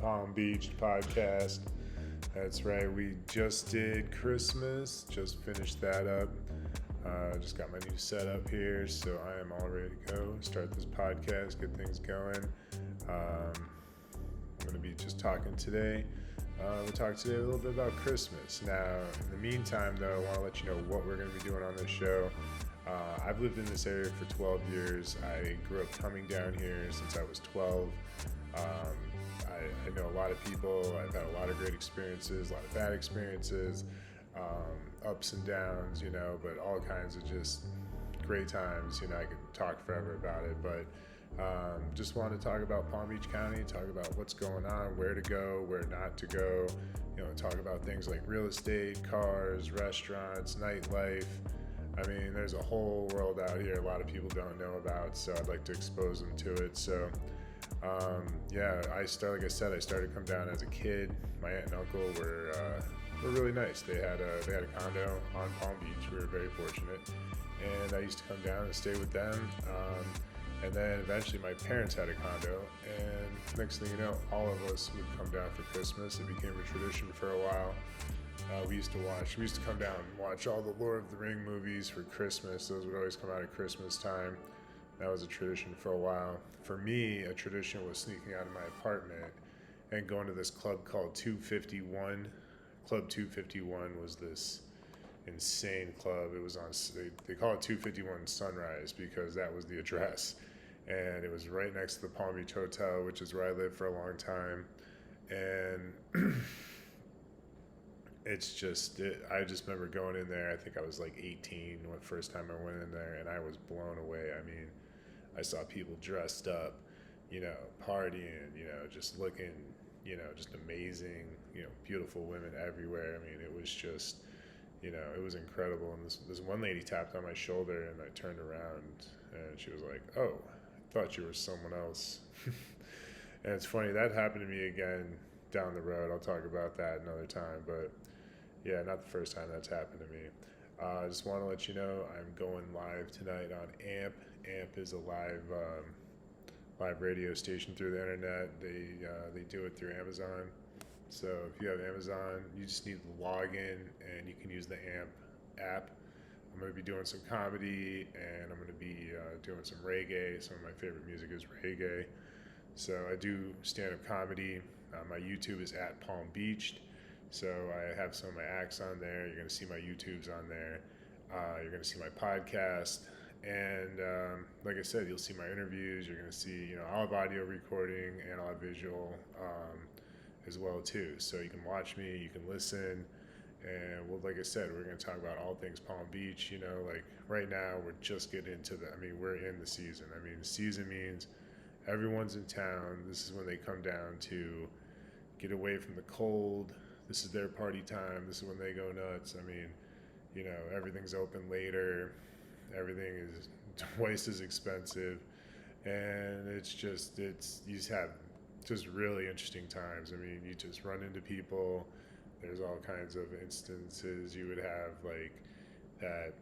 Palm Beach podcast. That's right, we just did Christmas, just finished that up. Just got my new setup here, so I am all ready to go. Start this podcast, get things going. I'm going to be just talking today. We'll talk today a little bit about Christmas. Now, in the meantime, though, I want to let you know what we're going to be doing on this show. I've lived in this area for 12 years. I grew up coming down here since I was 12. I know a lot of people. I've had a lot of great experiences, a lot of bad experiences, ups and downs, but all kinds of just great times. I could talk forever about it, but just want to talk about Palm Beach County, talk about what's going on, where to go, where not to go, talk about things like real estate, cars, restaurants, nightlife. I mean, there's a whole world out here a lot of people don't know about, so I'd like to expose them to it. So, like I said, I started to come down as a kid. My aunt and uncle were really nice. They had a condo on Palm Beach. We were very fortunate, and I used to come down and stay with them. And then eventually my parents had a condo, and next thing you know, all of us would come down for Christmas. It became a tradition for a while. We used to come down and watch all the Lord of the Ring movies for Christmas. Those would always come out at Christmas time. That was a tradition for a while. For me, a tradition was sneaking out of my apartment and going to this club called 251. Club 251 was this insane club. It was on, they call it 251 Sunrise because that was the address. And it was right next to the Palm Beach Hotel, which is where I lived for a long time. And I just remember going in there. I think I was like 18 when the first time I went in there, and I was blown away. I mean, I saw people dressed up, partying, just looking, just amazing, beautiful women everywhere. I mean, it was just, it was incredible. And this one lady tapped on my shoulder, and I turned around, and she was like, "Oh, I thought you were someone else." And it's funny, that happened to me again down the road. I'll talk about that another time, but yeah, not the first time that's happened to me. I just want to let you know I'm going live tonight on AMP. AMP is a live radio station through the internet. They do it through Amazon. So if you have Amazon, you just need to log in and you can use the AMP app. I'm going to be doing some comedy, and I'm going to be doing some reggae. Some of my favorite music is reggae. So I do stand-up comedy. My YouTube is at Palm Beached. So I have some of my acts on there. You're going to see my YouTubes on there. You're going to see my podcast. And like I said, you'll see my interviews. You're going to see, I'll have audio recording and I'll have visual as well too. So you can watch me, you can listen. And well, like I said, we're going to talk about all things Palm Beach. Like right now we're just getting into we're in the season. The season means everyone's in town. This is when they come down to get away from the cold. This is their party time. This is when they go nuts. Everything's open later. Everything is twice as expensive. And you just have just really interesting times. You just run into people. There's all kinds of instances you would have like that,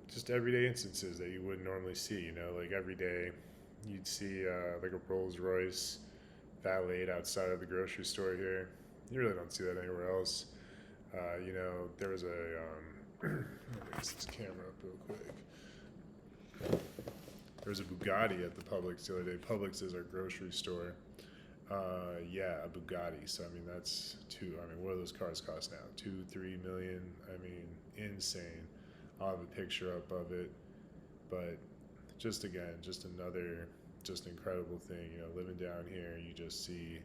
just everyday instances that you wouldn't normally see. Like every day you'd see like a Rolls Royce valeted outside of the grocery store here. You really don't see that anywhere else. There was let me fix this camera up real quick. There was a Bugatti at the Publix the other day. Publix is our grocery store. A Bugatti. So, that's what do those cars cost now? 2-3 million. Insane. I'll have a picture up of it. But just another incredible thing. Living down here, you just see,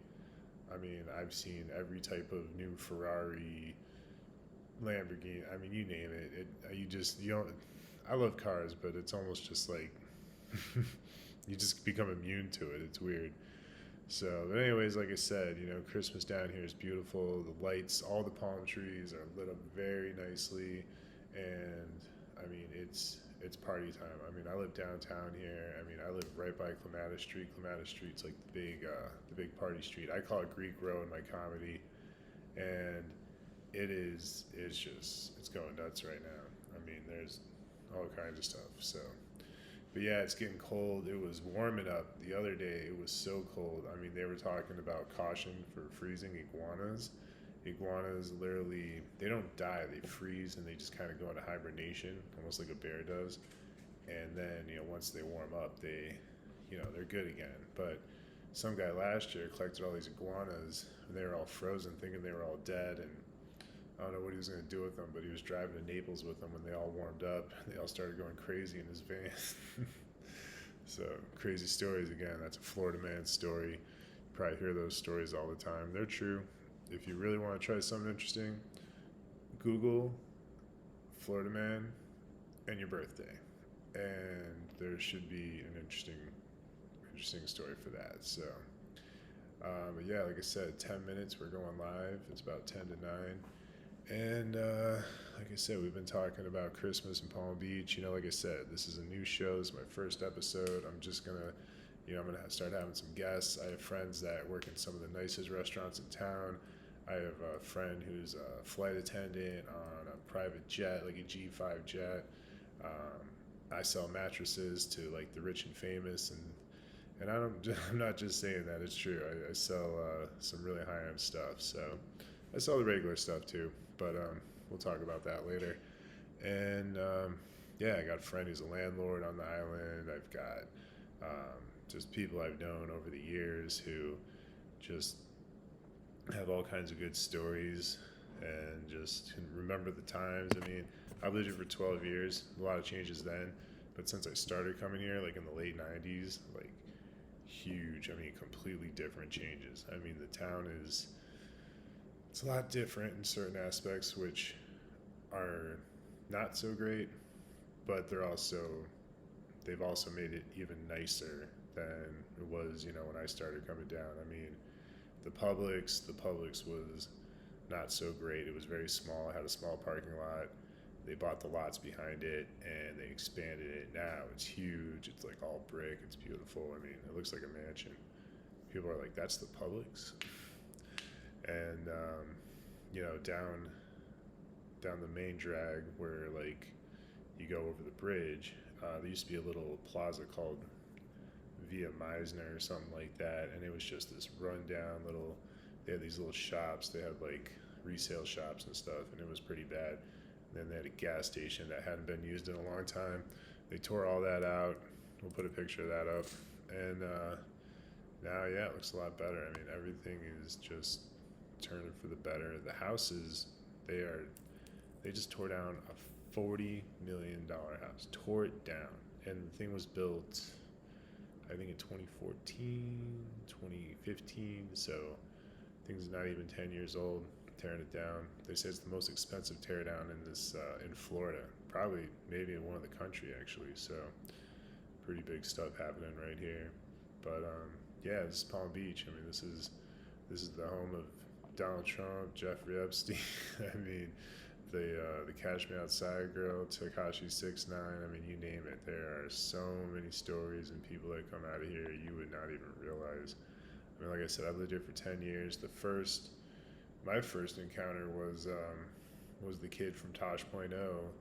I've seen every type of new Ferrari, Lamborghini, you name it. I love cars, but it's almost just like, you just become immune to it. It's weird. So, but anyways, like I said, Christmas down here is beautiful. The lights, all the palm trees are lit up very nicely, and it's party time. I live downtown here. I live right by Clematis Street. Clematis Street's like the big party street. I call it Greek Row in my comedy, and it's going nuts right now. There's all kinds of stuff. So But yeah, it's getting cold. It was warming up the other day. It was so cold. I mean, they were talking about caution for freezing iguanas. Iguanas literally, they don't die, they freeze and they just kind of go into hibernation, almost like a bear does. And then, once they warm up, they're good again. But some guy last year collected all these iguanas and they were all frozen, thinking they were all dead. And I don't know what he was going to do with them, but he was driving to Naples with them when they all warmed up. They all started going crazy in his van. So, crazy stories again. That's a Florida man story. You probably hear those stories all the time. They're true. If you really want to try something interesting, Google Florida man and your birthday. And there should be an interesting story for that. So, but yeah, like I said, 10 minutes, we're going live. It's about 10 to 9. And like I said, we've been talking about Christmas in Palm Beach. Like I said, this is a new show. This is my first episode. I'm just going to, I'm going to start having some guests. I have friends that work in some of the nicest restaurants in town. I have a friend who's a flight attendant on a private jet, like a G5 jet. I sell mattresses to like the rich and famous, and I'm not just saying that, it's true. I sell some really high-end stuff. So I sell the regular stuff too, but we'll talk about that later. And I got a friend who's a landlord on the island. I've got just people I've known over the years who just have all kinds of good stories and just can remember the times. I mean, I've lived here for 12 years, a lot of changes then, but since I started coming here, like in the late 90s, like huge, completely different changes. The town it's a lot different in certain aspects, which are not so great, but they've also made it even nicer than it was, when I started coming down. The Publix was not so great. It was very small. It had a small parking lot. They bought the lots behind it and they expanded it. Now it's huge. It's like all brick. It's beautiful. It looks like a mansion. People are like, that's the Publix? And, down the main drag where like you go over the bridge, there used to be a little plaza called Via Meisner or something like that, and it was just this rundown they had these little shops. They had like resale shops and stuff, and it was pretty bad. And then they had a gas station that hadn't been used in a long time. They tore all that out. We'll put a picture of that up. And now, it looks a lot better. Everything is just turning for the better. The houses, they just tore down a $40 million house. Tore it down. And the thing was built, I think, in 2014, 2015. So thing's not even 10 years old, tearing it down. They say it's the most expensive tear down in Florida, probably maybe in one of the country actually. So pretty big stuff happening right here. But this is Palm Beach. This is the home of Donald Trump, Jeffrey Epstein. The Cash Me Outside girl, Tekashi 6ix9ine. You name it. There are so many stories and people that come out of here you would not even realize. Like I said, I've lived here for 10 years. My first encounter was the kid from Tosh.0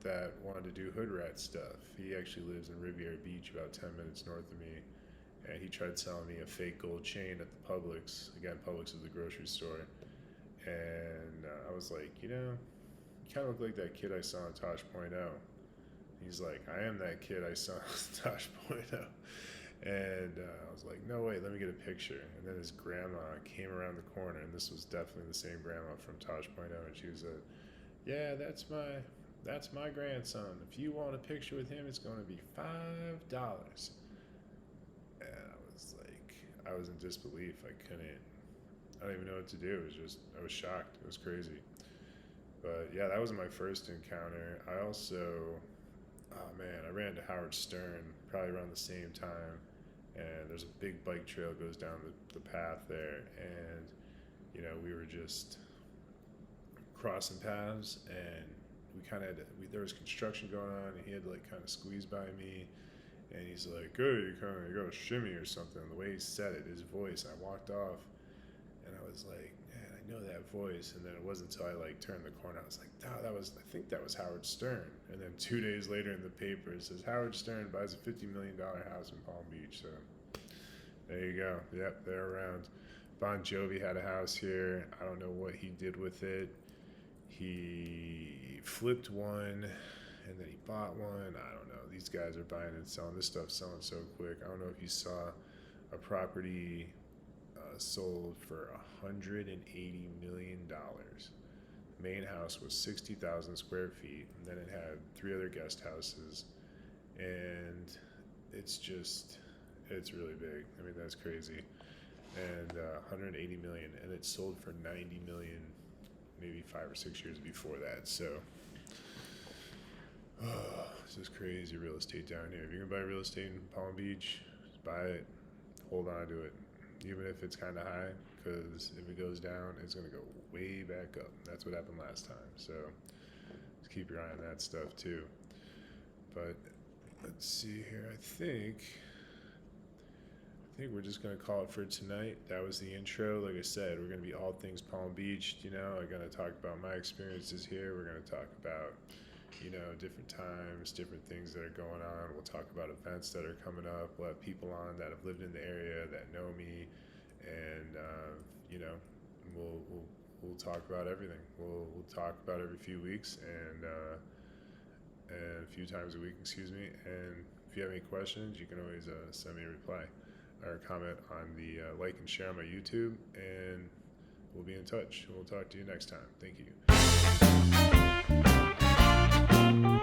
that wanted to do hood rat stuff. He actually lives in Riviera Beach, about 10 minutes north of me, and he tried selling me a fake gold chain at the Publix. Again, Publix is the grocery store, and I was like, you kind of look like that kid I saw in Tosh.0. He's like, I am that kid I saw in Tosh.0. And I was like, no way, let me get a picture. And then his grandma came around the corner, and this was definitely the same grandma from Tosh.0, and she was like, yeah, that's my grandson. If you want a picture with him, it's going to be $5. And I was in disbelief. I don't even know what to do. I was shocked. It was crazy. But yeah, that was my first encounter. I also, I ran into Howard Stern probably around the same time, and there's a big bike trail goes down the path there, and we were just crossing paths, and we kind of there was construction going on, and he had to kind of squeeze by me, and he's like, hey, you got a shimmy or something. The way he said it, his voice, I walked off, and I was like, man, I I know that voice. And then it wasn't until I like turned the corner, I was like, oh, I think that was Howard Stern. And then 2 days later in the paper, it says Howard Stern buys a $50 million house in Palm Beach. So there you go. Yep, they're around. Bon Jovi had a house here. I don't know what he did with it. He flipped one, and then he bought one. I don't know. These guys are buying and selling. This stuff's selling so quick. I don't know if you saw a property sold for $180 million. Main house was 60,000 square feet, and then it had 3 other guest houses, and it's really big. I mean, that's crazy. And 180 million, and it sold for 90 million maybe 5 or 6 years before that. So this is crazy real estate down here. If you're gonna buy real estate in Palm Beach, just buy it, hold on to it, even if it's kind of high, because if it goes down, it's gonna go way back up. That's what happened last time. So just keep your eye on that stuff too. But let's see here. I think we're just going to call it for tonight. That was the intro. Like I said, we're going to be all things Palm Beach. You know, I'm going to talk about my experiences here. We're going to talk about, you know, different times, different things that are going on. We'll talk about events that are coming up. We'll have people on that have lived in the area that know me, and you know, we'll talk about everything. We'll talk about every few weeks and a few times a week, excuse me. And if you have any questions, you can always send me a reply or comment on the like and share on my YouTube, and we'll be in touch. We'll talk to you next time. Thank you.